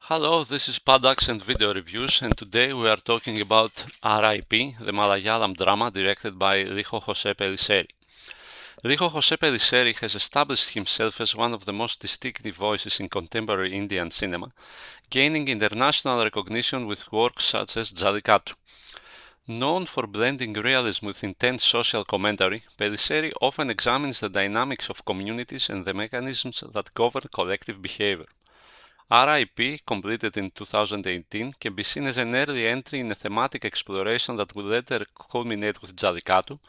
Hello, this is Padax and Video Reviews, and today we are talking about R.I.P, the Malayalam drama directed by Lijo Jose Pellissery. Lijo Jose Pellissery has established himself as one of the most distinctive voices in contemporary Indian cinema, gaining international recognition with works such as Jallikattu. Known for blending realism with intense social commentary, Pellissery often examines the dynamics of communities and the mechanisms that govern collective behavior. R.I.P, completed in 2018, can be seen as an early entry in a thematic exploration that will later culminate with Jallikattu,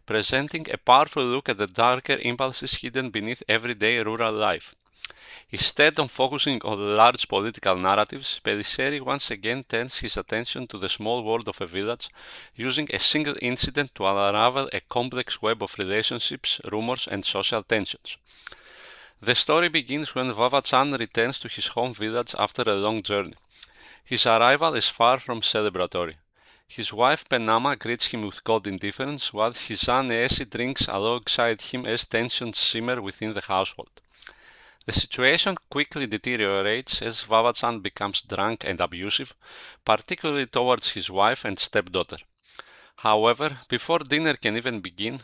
presenting a powerful look at the darker impulses hidden beneath everyday rural life. Instead of focusing on large political narratives, Pellissery once again turns his attention to the small world of a village, using a single incident to unravel a complex web of relationships, rumors, and social tensions. The story begins when Vava-chan returns to his home village after a long journey. His arrival is far from celebratory. His wife Penama greets him with cold indifference, while his son Esi drinks alongside him as tensions simmer within the household. The situation quickly deteriorates as Vava-chan becomes drunk and abusive, particularly towards his wife and stepdaughter. However, before dinner can even begin,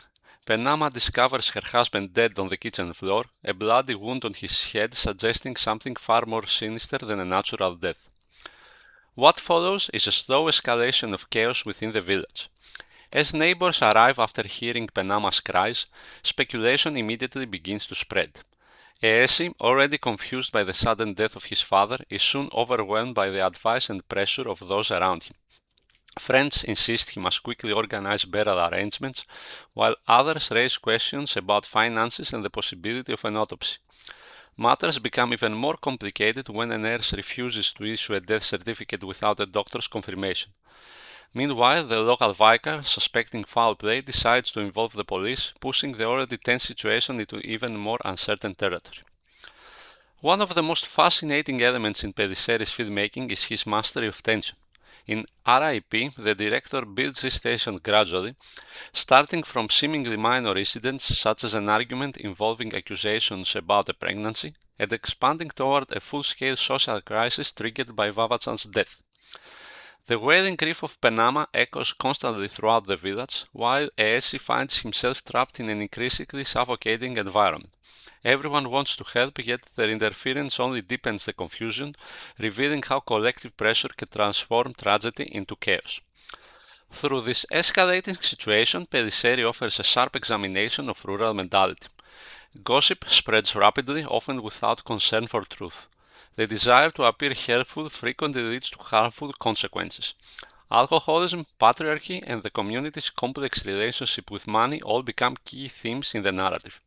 Penama discovers her husband dead on the kitchen floor, a bloody wound on his head suggesting something far more sinister than a natural death. What follows is a slow escalation of chaos within the village. As neighbors arrive after hearing Penama's cries, speculation immediately begins to spread. Eesi, already confused by the sudden death of his father, is soon overwhelmed by the advice and pressure of those around him. Friends insist he must quickly organize burial arrangements, while others raise questions about finances and the possibility of an autopsy. Matters become even more complicated when a nurse refuses to issue a death certificate without a doctor's confirmation. Meanwhile, the local vicar, suspecting foul play, decides to involve the police, pushing the already tense situation into even more uncertain territory. One of the most fascinating elements in Pellissery's filmmaking is his mastery of tension. In R.I.P, the director builds this tension gradually, starting from seemingly minor incidents such as an argument involving accusations about a pregnancy, and expanding toward a full-scale social crisis triggered by Vava-chan's death. The wailing grief of Penama echoes constantly throughout the village, while Eesi finds himself trapped in an increasingly suffocating environment. Everyone wants to help, yet their interference only deepens the confusion, revealing how collective pressure can transform tragedy into chaos. Through this escalating situation, Pellissery offers a sharp examination of rural mentality. Gossip spreads rapidly, often without concern for truth. The desire to appear helpful frequently leads to harmful consequences. Alcoholism, patriarchy, and the community's complex relationship with money all become key themes in the narrative.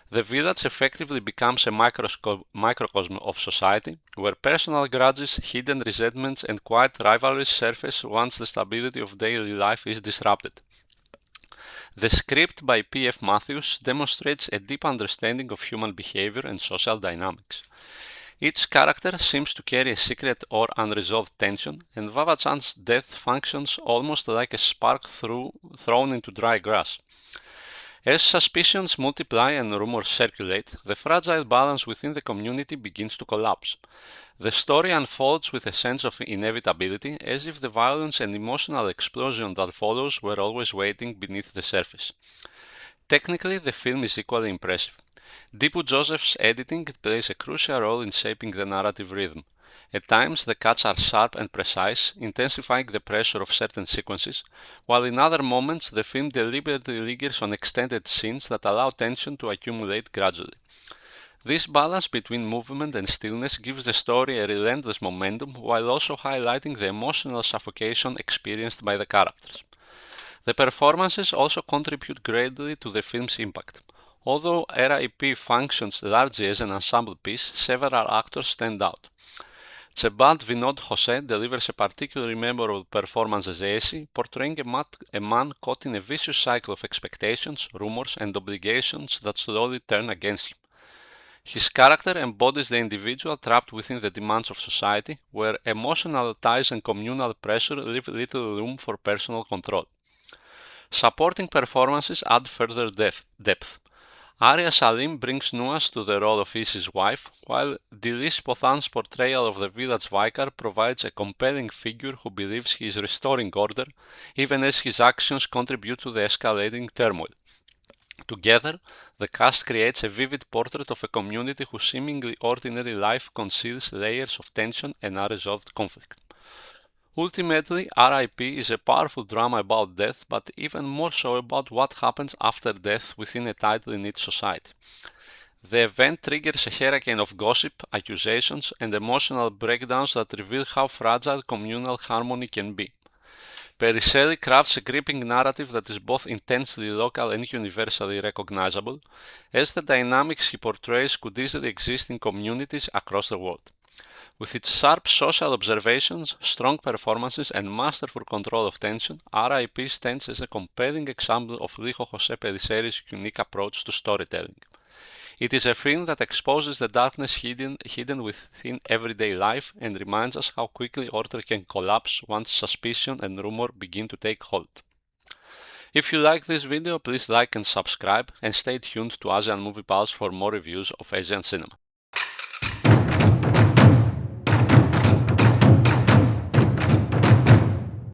The village effectively becomes a microcosm of society, where personal grudges, hidden resentments, and quiet rivalries surface once the stability of daily life is disrupted. The script by P.F. Matthews demonstrates a deep understanding of human behavior and social dynamics. Each character seems to carry a secret or unresolved tension, and Vava-chan's death functions almost like a spark thrown into dry grass. As suspicions multiply and rumors circulate, the fragile balance within the community begins to collapse. The story unfolds with a sense of inevitability, as if the violence and emotional explosion that follows were always waiting beneath the surface. Technically, the film is equally impressive. Deepu Joseph's editing plays a crucial role in shaping the narrative rhythm. At times, the cuts are sharp and precise, intensifying the pressure of certain sequences, while in other moments the film deliberately lingers on extended scenes that allow tension to accumulate gradually. This balance between movement and stillness gives the story a relentless momentum while also highlighting the emotional suffocation experienced by the characters. The performances also contribute greatly to the film's impact. Although R.I.P functions largely as an ensemble piece, several actors stand out. Chemban Vinod Jose delivers a particularly memorable performance as Esi, portraying a man caught in a vicious cycle of expectations, rumors, and obligations that slowly turn against him. His character embodies the individual trapped within the demands of society, where emotional ties and communal pressure leave little room for personal control. Supporting performances add further depth. Arya Salim brings nuance to the role of Isi's wife, while Dilish Pothan's portrayal of the village vicar provides a compelling figure who believes he is restoring order, even as his actions contribute to the escalating turmoil. Together, the cast creates a vivid portrait of a community whose seemingly ordinary life conceals layers of tension and unresolved conflict. Ultimately, R.I.P. is a powerful drama about death, but even more so about what happens after death within a tightly knit society. The event triggers a hurricane of gossip, accusations, and emotional breakdowns that reveal how fragile communal harmony can be. Pellissery crafts a gripping narrative that is both intensely local and universally recognizable, as the dynamics he portrays could easily exist in communities across the world. With its sharp social observations, strong performances, and masterful control of tension, R.I.P. stands as a compelling example of Lijo Jose Pellissery's unique approach to storytelling. It is a film that exposes the darkness hidden within everyday life and reminds us how quickly order can collapse once suspicion and rumor begin to take hold. If you like this video, please like and subscribe, and stay tuned to Asian Movie Pulse for more reviews of Asian cinema.